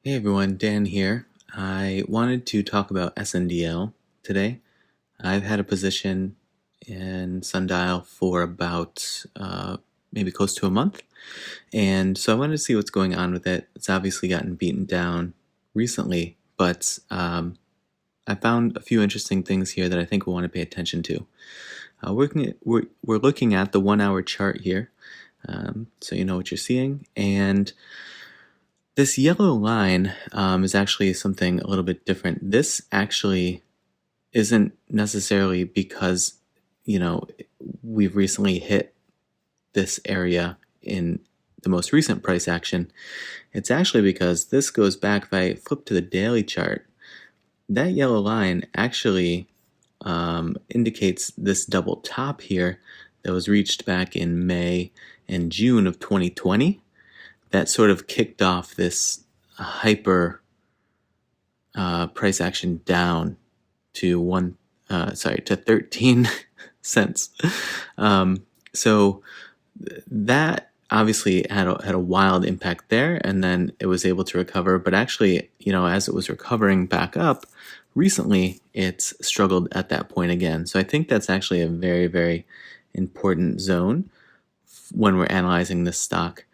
Hey everyone, Dan here. I wanted to talk about SNDL today. I've had a position in Sundial for about maybe close to a month, and so I wanted to see what's going on with it. It's obviously gotten beaten down recently, but I found a few interesting things here that I think we want to pay attention to. We're looking at the 1 hour chart here, so you know what you're seeing, and this yellow line is actually something a little bit different. This actually isn't necessarily because, we've recently hit this area in the most recent price action. It's actually because this goes back, if I flip to the daily chart, that yellow line actually indicates this double top here that was reached back in May and June of 2020. That sort of kicked off this hyper price action down to 13 cents. So that obviously had a wild impact there, and then it was able to recover. But actually, as it was recovering back up recently, it's struggled at that point again. So I think that's actually a very, very important zone when we're analyzing this stock.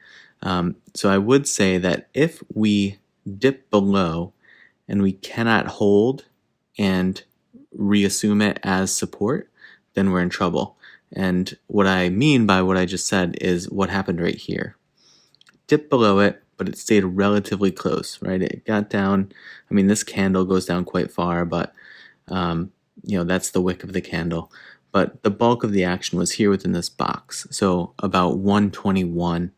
So I would say that if we dip below and we cannot hold and reassume it as support, then we're in trouble. And what I mean by what I just said is what happened right here. Dipped below it, but it stayed relatively close, right? It got down. I mean, this candle goes down quite far, but that's the wick of the candle. But the bulk of the action was here within this box. So about 121.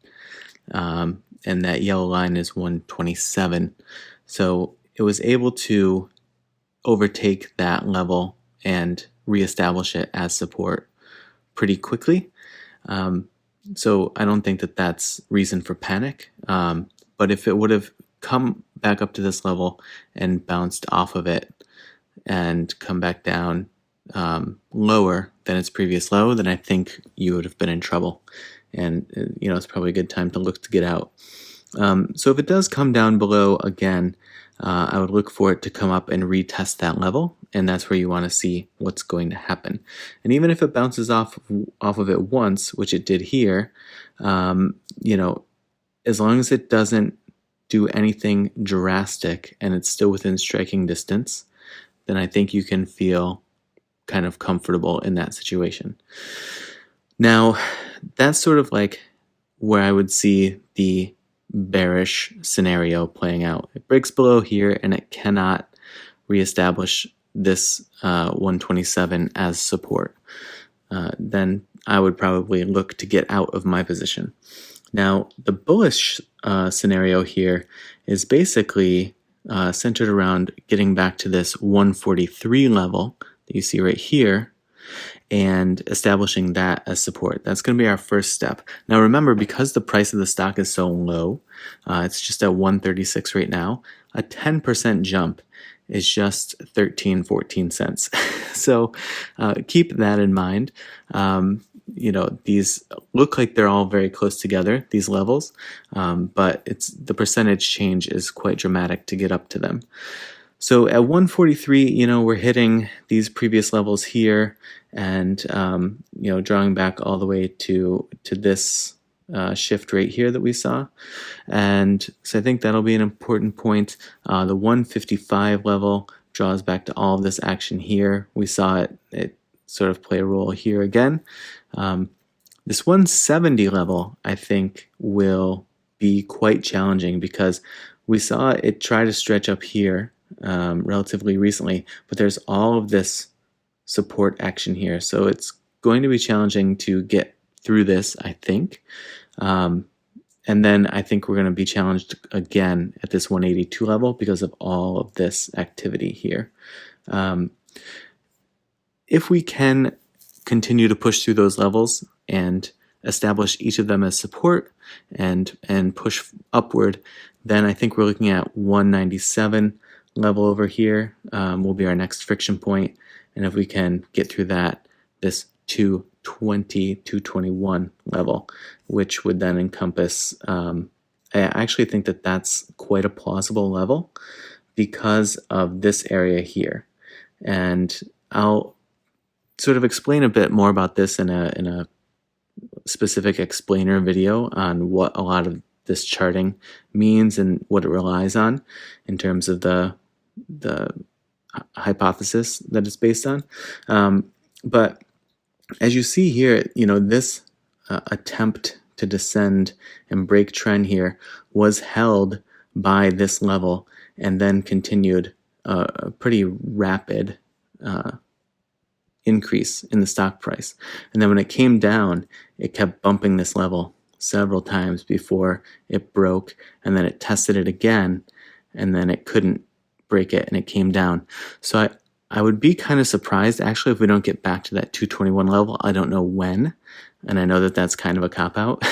And that yellow line is 127. So it was able to overtake that level and reestablish it as support pretty quickly. So I don't think that that's reason for panic. But if it would have come back up to this level and bounced off of it and come back down lower than its previous low, then I think you would have been in trouble. And it's probably a good time to look to get out. So if it does come down below again, I would look for it to come up and retest that level, and that's where you want to see what's going to happen. And even if it bounces off of it once, which it did here, as long as it doesn't do anything drastic and it's still within striking distance, then I think you can feel kind of comfortable in that situation. Now, that's sort of like where I would see the bearish scenario playing out. It breaks below here and it cannot reestablish this 127 as support. Then I would probably look to get out of my position. Now, the bullish scenario here is basically centered around getting back to this 143 level that you see right here, and establishing that as support. That's going to be our first step. Now remember, because the price of the stock is so low, it's just at 136 right now, a 10% jump is just 14 cents. So keep that in mind. These look like they're all very close together, these levels, but the percentage change is quite dramatic to get up to them. So at 143, we're hitting these previous levels here, and drawing back all the way to this shift right here that we saw. And so I think that'll be an important point. The 155 level draws back to all of this action here. We saw it sort of play a role here again. This 170 level, I think, will be quite challenging because we saw it try to stretch up here relatively recently, but there's all of this support action here. So it's going to be challenging to get through this, I think. And then I think we're going to be challenged again at this 182 level because of all of this activity here. If we can continue to push through those levels and establish each of them as support and push upward, then I think we're looking at 197 level over here will be our next friction point. And if we can get through that, this 220, 221 level, which would then encompass I actually think that that's quite a plausible level because of this area here. And I'll sort of explain a bit more about this in a specific explainer video on what a lot of this charting means and what it relies on in terms of the hypothesis that it's based on. But as you see here, this attempt to descend and break trend here was held by this level and then continued a pretty rapid increase in the stock price. And then when it came down, it kept bumping this level several times before it broke, and then it tested it again, and then it couldn't break it and it came down. So I would be kind of surprised actually if we don't get back to that 221 level. I don't know when, and I know that that's kind of a cop-out.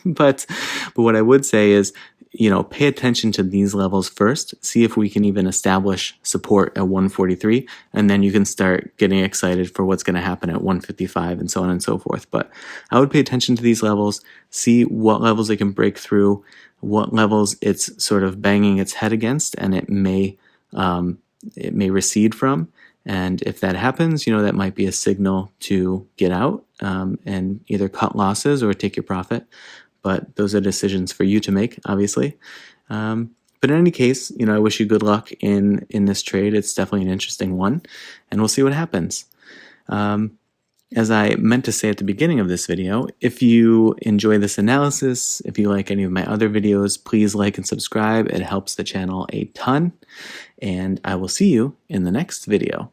but what I would say is, pay attention to these levels first, see if we can even establish support at 143, and then you can start getting excited for what's going to happen at 155 and so on and so forth. But I would pay attention to these levels, see what levels it can break through, what levels it's sort of banging its head against, and it may recede from. And if that happens, that might be a signal to get out and either cut losses or take your profit. But those are decisions for you to make, obviously. But in any case, I wish you good luck in this trade. It's definitely an interesting one, and we'll see what happens. As I meant to say at the beginning of this video, if you enjoy this analysis, if you like any of my other videos, please like and subscribe. It helps the channel a ton. And I will see you in the next video.